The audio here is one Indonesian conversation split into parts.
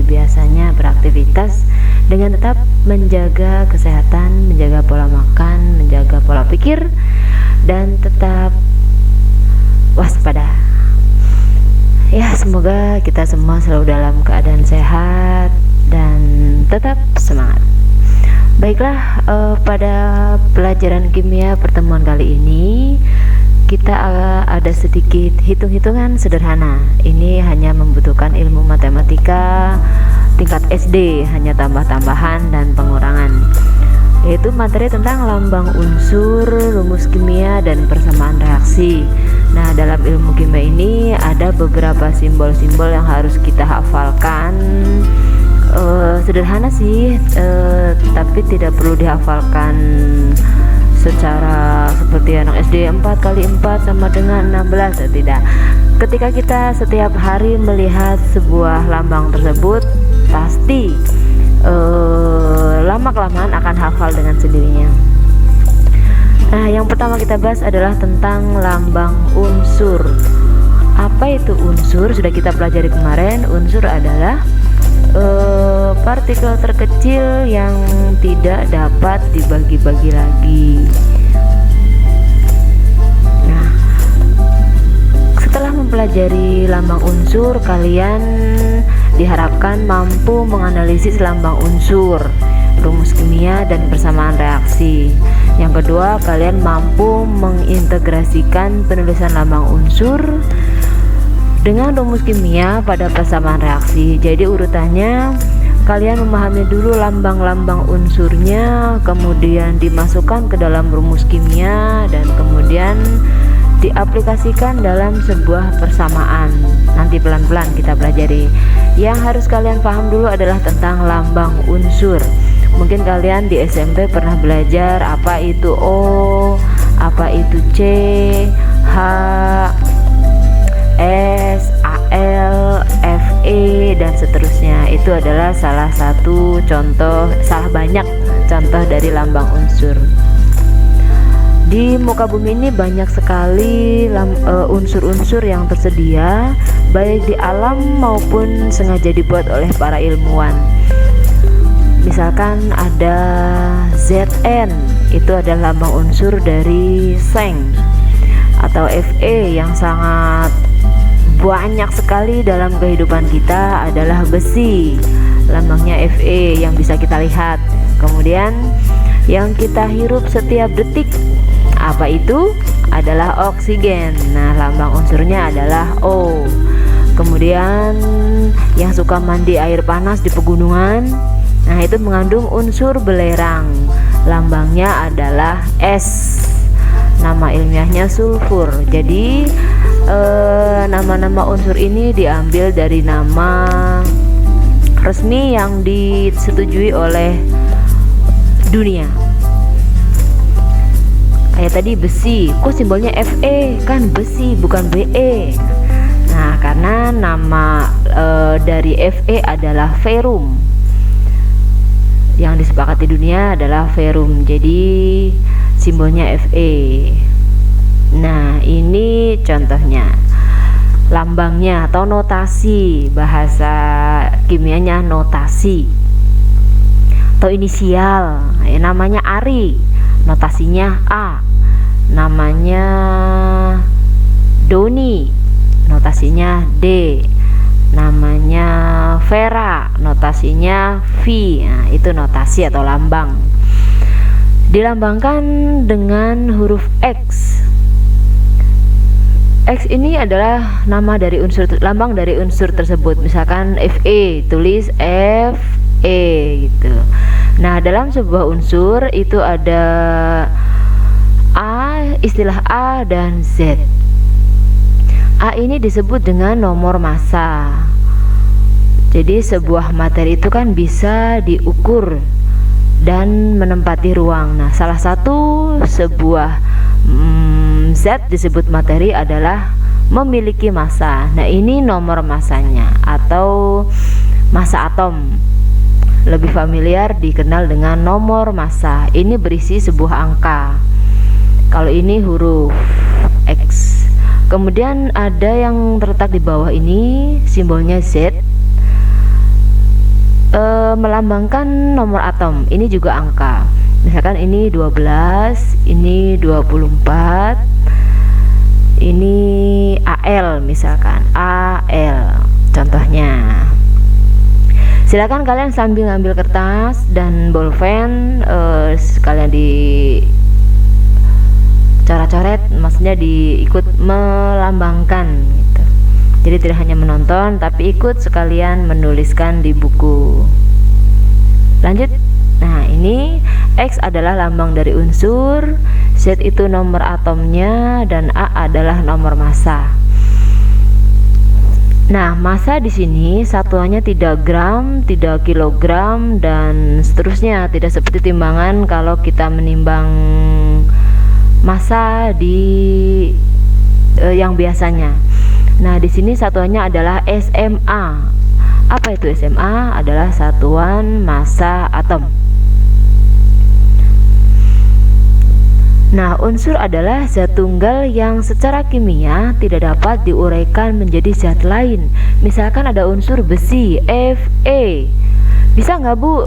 biasanya beraktivitas dengan tetap menjaga kesehatan, menjaga pola makan, menjaga pola pikir, dan tetap waspada. Ya, semoga kita semua selalu dalam keadaan sehat dan tetap semangat. Baiklah, pada pelajaran kimia pertemuan kali ini kita ada sedikit hitung-hitungan sederhana. Ini hanya membutuhkan ilmu matematika tingkat SD, hanya tambah-tambahan dan pengurangan, yaitu materi tentang lambang unsur, rumus kimia, dan persamaan reaksi. Nah, dalam ilmu kimia ini ada beberapa simbol-simbol yang harus kita hafalkan. Sederhana sih, tapi tidak perlu dihafalkan secara seperti anak SD 4 kali 4 sama dengan 16, tidak. Ketika kita setiap hari melihat sebuah lambang tersebut, pasti lama-kelamaan akan hafal dengan sendirinya. Nah, yang pertama kita bahas adalah tentang lambang unsur. Apa itu unsur? Sudah kita pelajari kemarin. Unsur adalah partikel terkecil yang tidak dapat dibagi-bagi lagi. Nah, setelah mempelajari lambang unsur, kalian diharapkan mampu menganalisis lambang unsur, rumus kimia, dan persamaan reaksi. Yang kedua, kalian mampu mengintegrasikan penulisan lambang unsur dengan rumus kimia pada persamaan reaksi. Jadi urutannya, kalian memahami dulu lambang-lambang unsurnya, kemudian dimasukkan ke dalam rumus kimia, dan kemudian diaplikasikan dalam sebuah persamaan. Nanti pelan-pelan kita pelajari. Yang harus kalian paham dulu adalah tentang lambang unsur. Mungkin kalian di SMP pernah belajar apa itu O, apa itu C, H, S, Al, Fe, dan seterusnya. Itu adalah salah satu contoh, salah banyak contoh dari lambang unsur. Di muka bumi ini banyak sekali unsur-unsur yang tersedia, baik di alam maupun sengaja dibuat oleh para ilmuwan. Misalkan ada Zn, itu adalah lambang unsur dari seng, atau Fe yang sangat banyak sekali dalam kehidupan kita adalah besi, lambangnya Fe yang bisa kita lihat. Kemudian yang kita hirup setiap detik, apa itu? Adalah oksigen. Nah, lambang unsurnya adalah O. Kemudian yang suka mandi air panas di pegunungan, nah itu mengandung unsur belerang, lambangnya adalah S. Nama ilmiahnya sulfur. Jadi nama-nama unsur ini diambil dari nama resmi yang disetujui oleh dunia. Kayak tadi besi, kok simbolnya Fe? Kan besi bukan Be. Nah, karena nama dari Fe adalah ferrum. Yang disepakati dunia adalah ferrum. Jadi simbolnya Fe. Nah, ini contohnya lambangnya atau notasi, bahasa kimianya notasi atau inisial. Namanya Ari, notasinya A. Namanya Doni, notasinya D. Namanya Vera, notasinya V. Nah, itu notasi atau lambang. Dilambangkan dengan huruf X. X ini adalah nama dari unsur, lambang dari unsur tersebut. Misalkan Fe, tulis Fe gitu. Nah, dalam sebuah unsur itu ada A, istilah A dan Z. A ini disebut dengan nomor massa. Jadi sebuah materi itu kan bisa diukur dan menempati ruang. Nah, salah satu sebuah zat disebut materi adalah memiliki massa. Nah, ini nomor massanya atau massa atom. Lebih familiar dikenal dengan nomor massa. Ini berisi sebuah angka. Kalau ini huruf X. Kemudian ada yang terletak di bawah ini, simbolnya Z. melambangkan nomor atom. Ini juga angka. Misalkan ini 12, ini 24, ini AL misalkan, AL contohnya. Silakan kalian sambil ngambil kertas dan bolpen, sekalian di coret-coret, maksudnya diikut melambangkan gitu. Jadi tidak hanya menonton tapi ikut sekalian menuliskan di buku. Lanjut. Nah, ini X adalah lambang dari unsur, Z itu nomor atomnya, dan A adalah nomor massa. Nah, massa di sini satuannya tidak gram, tidak kilogram, dan seterusnya. Tidak seperti timbangan kalau kita menimbang massa di yang biasanya. Nah, di sini satuannya adalah SMA. Apa itu SMA? Adalah satuan massa atom. Nah, unsur adalah zat tunggal yang secara kimia tidak dapat diuraikan menjadi zat lain. Misalkan ada unsur besi, Fe. Bisa nggak Bu,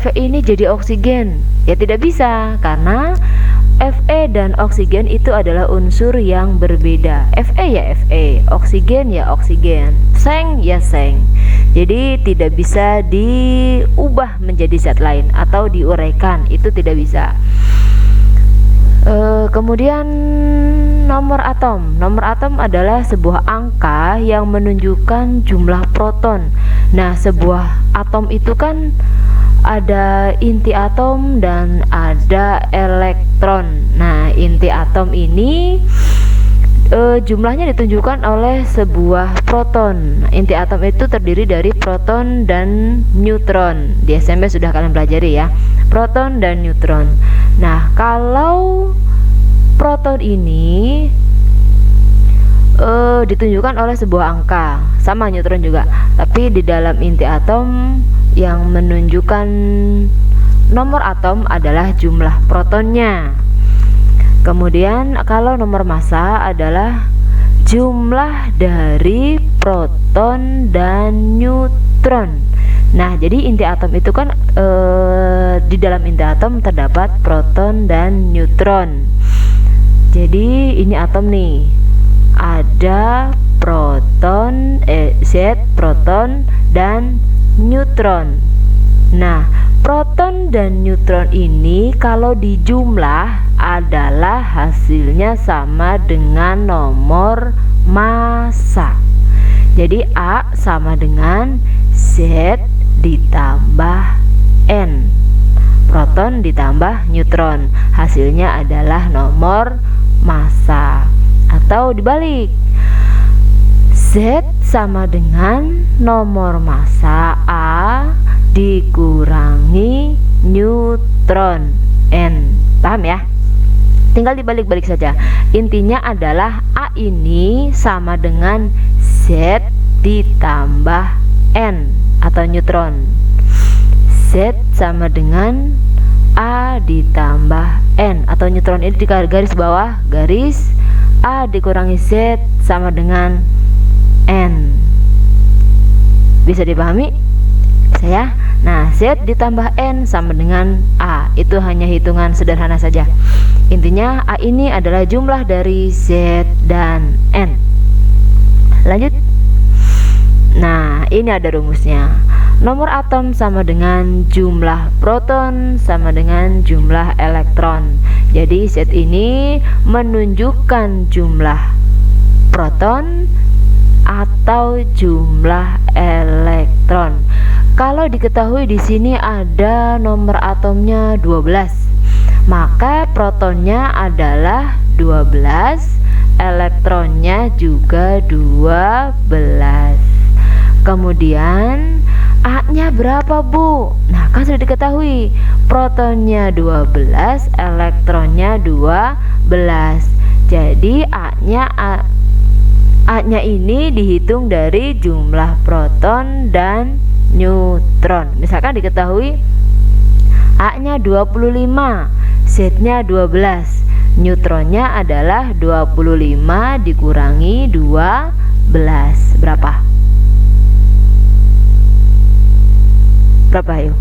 Fe ini jadi oksigen? Ya tidak bisa, karena Fe dan oksigen itu adalah unsur yang berbeda. Fe ya Fe, oksigen ya oksigen, seng ya seng. Jadi tidak bisa diubah menjadi zat lain atau diuraikan, itu tidak bisa. Kemudian nomor atom. Nomor atom adalah sebuah angka yang menunjukkan jumlah proton. Nah, sebuah atom itu kan ada inti atom dan ada elektron. Nah, inti atom ini jumlahnya ditunjukkan oleh sebuah proton. Inti atom itu terdiri dari proton dan neutron. Di SMP sudah kalian pelajari ya, proton dan neutron. Nah, kalau proton ini ditunjukkan oleh sebuah angka, sama neutron juga, tapi di dalam inti atom yang menunjukkan nomor atom adalah jumlah protonnya. Kemudian kalau nomor massa adalah jumlah dari proton dan neutron. Nah, jadi inti atom itu kan di dalam inti atom terdapat proton dan neutron. Jadi ini atom nih, ada proton, Z, proton dan neutron. Nah, proton dan neutron ini kalau dijumlah adalah hasilnya sama dengan nomor massa. Jadi A sama dengan Z ditambah N, proton ditambah neutron, hasilnya adalah nomor massa. Atau dibalik, Z sama dengan nomor massa A dikurangi neutron N. Paham ya? Tinggal dibalik-balik saja. Intinya adalah A ini sama dengan Z ditambah N atau neutron. Z sama dengan A ditambah N atau neutron. Ini di garis bawah, garis A dikurangi Z sama dengan N. Bisa dipahami? Saya. Nah, Z ditambah N sama dengan A. Itu hanya hitungan sederhana saja. Intinya A ini adalah jumlah dari Z dan N. Lanjut. Nah, ini ada rumusnya. Nomor atom sama dengan jumlah proton sama dengan jumlah elektron. Jadi Z ini menunjukkan jumlah proton atau jumlah elektron. Kalau diketahui di sini ada nomor atomnya 12, maka protonnya adalah 12, elektronnya juga 12. Kemudian A-nya berapa Bu? Nah, kan sudah diketahui, protonnya 12, elektronnya 12. Jadi A-nya ini dihitung dari jumlah proton dan neutron. Misalkan diketahui A-nya 25, Z-nya 12, neutronnya adalah 25 dikurangi 12. Berapa? berapa yuk?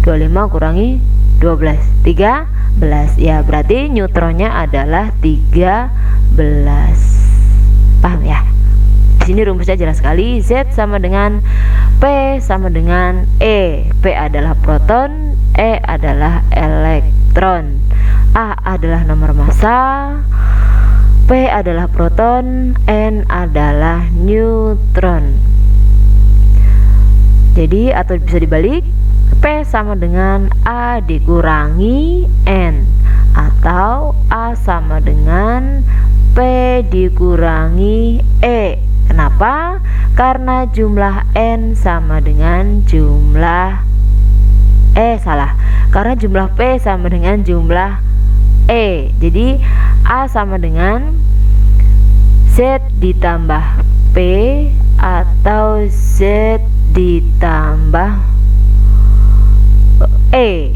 25 kurangi 12, 13. Ya, berarti neutronnya adalah 13. Paham ya? Di sini rumusnya jelas sekali. Z sama dengan P sama dengan E. P adalah proton, E adalah elektron. A adalah nomor massa, P adalah proton, N adalah neutron. Jadi atau bisa dibalik, P sama dengan A dikurangi N, atau A sama dengan P dikurangi E. Kenapa? Karena jumlah N sama dengan jumlah karena jumlah P sama dengan jumlah E. Jadi A sama dengan Z ditambah P atau Z ditambah E.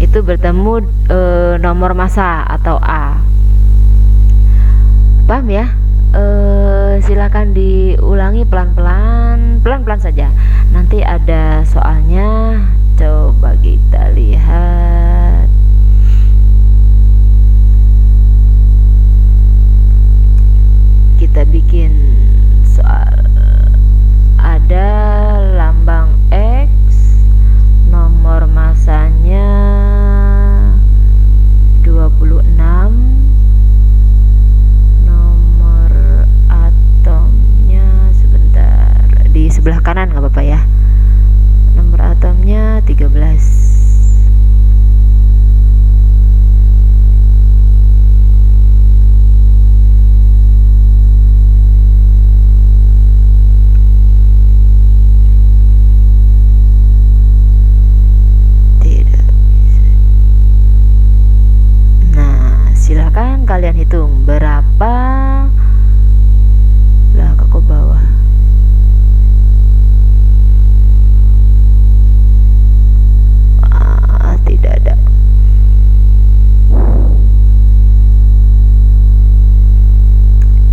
Itu bertemu nomor massa atau A. Paham ya? Silakan diulangi pelan-pelan saja. Nanti ada soalnya, coba kita lihat. Kita bikin soal. Ada lambang X, nomor massanya 26, nomor atomnya sebentar di sebelah kanan nggak apa-apa ya, nomor atomnya 13. Silahkan kalian hitung berapa lah ke bawah. Tidak ada.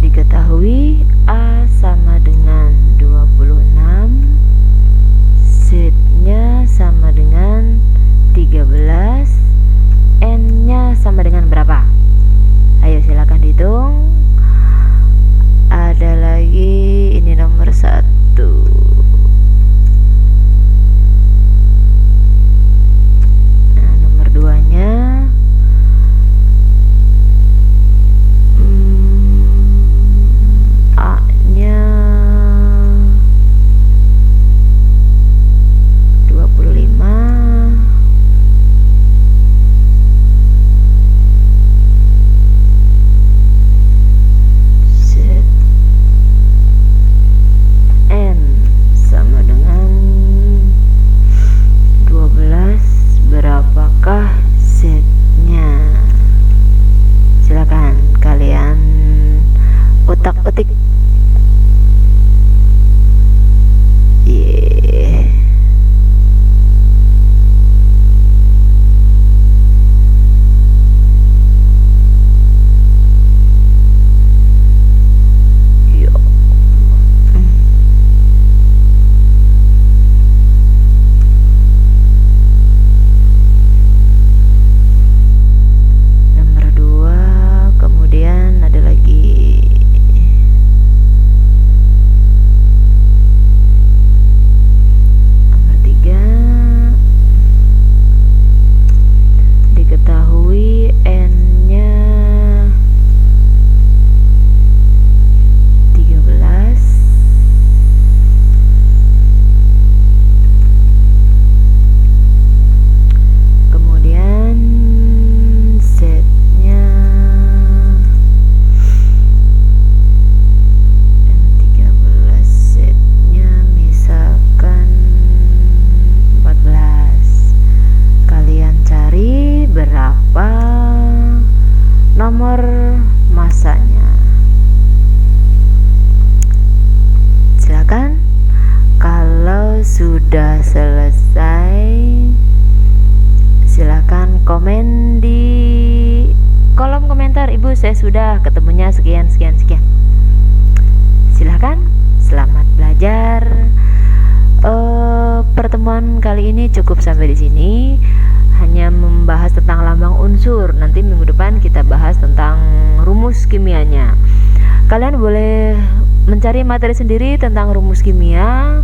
Diketahui A sama dengan 26, Z-nya sama dengan 13, N-nya sama dengan berapa? Ayo silakan dihitung. Ada lagi, ini nomor 1. Nah, nomor 2-nya A-nya 25, berapakah Z-nya? Silakan kalian utak-utik. Sudah selesai, silakan komen di kolom komentar. Ibu, saya sudah, ketemunya sekian. Silahkan, selamat belajar. pertemuan kali ini cukup sampai di sini, hanya membahas tentang lambang unsur. Nanti minggu depan kita bahas tentang rumus kimianya. Kalian boleh mencari materi sendiri tentang rumus kimia.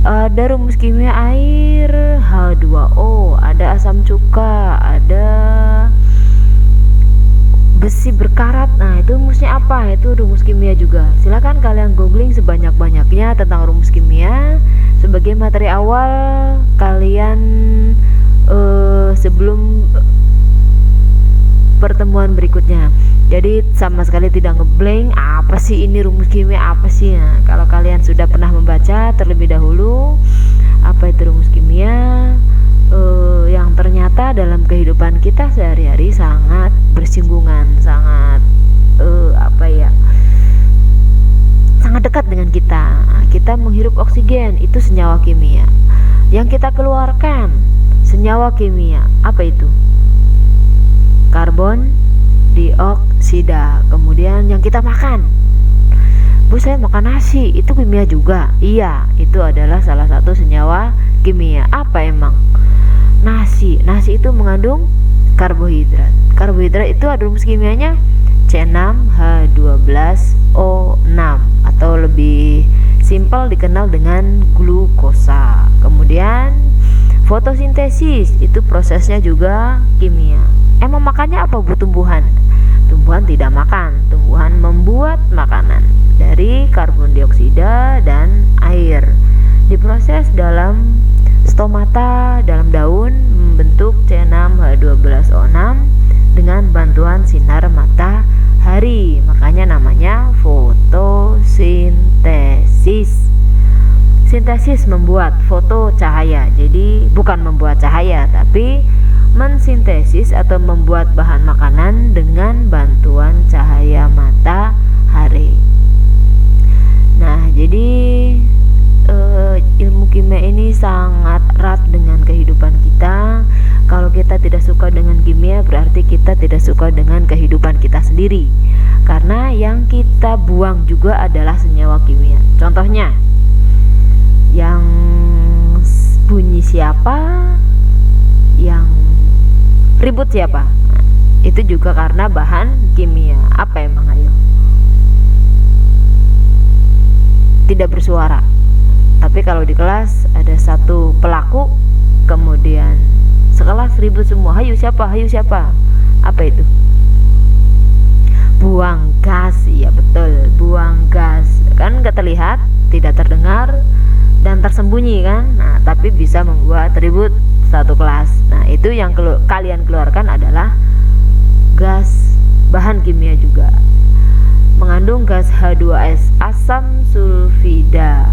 Ada rumus kimia air H2O, ada asam cuka, ada besi berkarat. Nah, itu rumusnya apa? Itu rumus kimia juga. Silakan kalian googling sebanyak-banyaknya tentang rumus kimia sebagai materi awal kalian sebelum pertemuan berikutnya. Jadi sama sekali tidak ngeblank apa sih ini rumus kimia apa sih. Nah, kalau kalian sudah pernah membaca terlebih dahulu apa itu rumus kimia, yang ternyata dalam kehidupan kita sehari-hari sangat bersinggungan, sangat sangat dekat dengan kita. Kita menghirup oksigen, itu senyawa kimia. Yang kita keluarkan senyawa kimia, apa itu? Karbon dioksida. Kemudian yang kita makan, Bu, saya makan nasi, itu kimia juga. Iya, itu adalah salah satu senyawa kimia. Apa emang? Nasi itu mengandung karbohidrat. Karbohidrat itu ada rumus kimianya C6H12O6 atau lebih simpel dikenal dengan glukosa. Kemudian fotosintesis itu prosesnya juga kimia. Emang makannya apa, Bu? Tumbuhan tidak makan, tumbuhan membuat makanan dari karbon dioksida dan air, diproses dalam stomata dalam daun membentuk C6H12O6 dengan bantuan sinar matahari. Makanya namanya fotosintesis. Sintesis membuat foto cahaya. Jadi bukan membuat cahaya, tapi mensintesis atau membuat bahan makanan dengan bantuan cahaya matahari. Nah, jadi ilmu kimia ini sangat erat dengan kehidupan kita. Kalau kita tidak suka dengan kimia, berarti kita tidak suka dengan kehidupan kita sendiri. Karena yang kita buang juga adalah senyawa kimia. Contohnya, yang bunyi siapa, yang ribut siapa, itu juga karena bahan kimia. Apa emang, ayo? Tidak bersuara. Tapi kalau di kelas ada satu pelaku, kemudian sekelas ribut semua, hayu siapa, apa itu? Buang gas. Iya betul, buang gas. Kan gak terlihat, tidak terdengar, dan tersembunyi kan. Nah, tapi bisa membuat ribut satu kelas. Nah, itu yang kalian keluarkan adalah gas bahan kimia juga. Mengandung gas H2S, asam sulfida.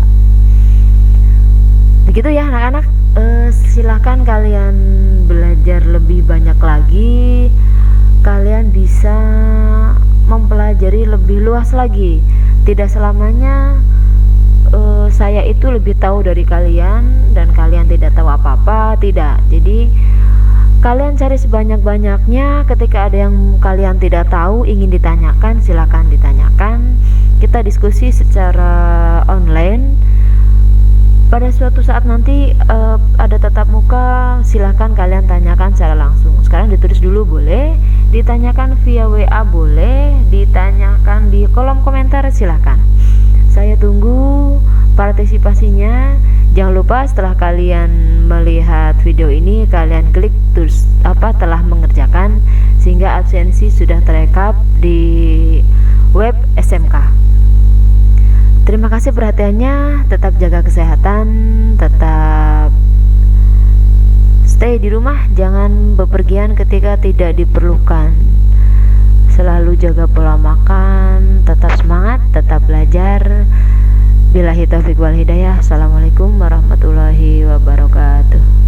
Begitu ya anak-anak. Silahkan kalian belajar lebih banyak lagi. Kalian bisa mempelajari lebih luas lagi. Tidak selamanya saya itu lebih tahu dari kalian dan kalian tidak tahu apa-apa. Tidak. Jadi kalian cari sebanyak-banyaknya. Ketika ada yang kalian tidak tahu, ingin ditanyakan, silakan ditanyakan. Kita diskusi secara online. Pada suatu saat nanti ada tatap muka, silahkan kalian tanyakan secara langsung. Sekarang ditulis dulu boleh, ditanyakan via WA boleh, ditanyakan di kolom komentar silahkan. Saya tunggu partisipasinya. Jangan lupa setelah kalian melihat video ini, kalian klik terus telah mengerjakan, sehingga absensi sudah terekap di web SMK. Terima kasih perhatiannya, tetap jaga kesehatan, tetap stay di rumah, jangan bepergian ketika tidak diperlukan. Selalu jaga pola makan, tetap semangat, tetap belajar. Billahi taufiq wal hidayah. Assalamualaikum warahmatullahi wabarakatuh.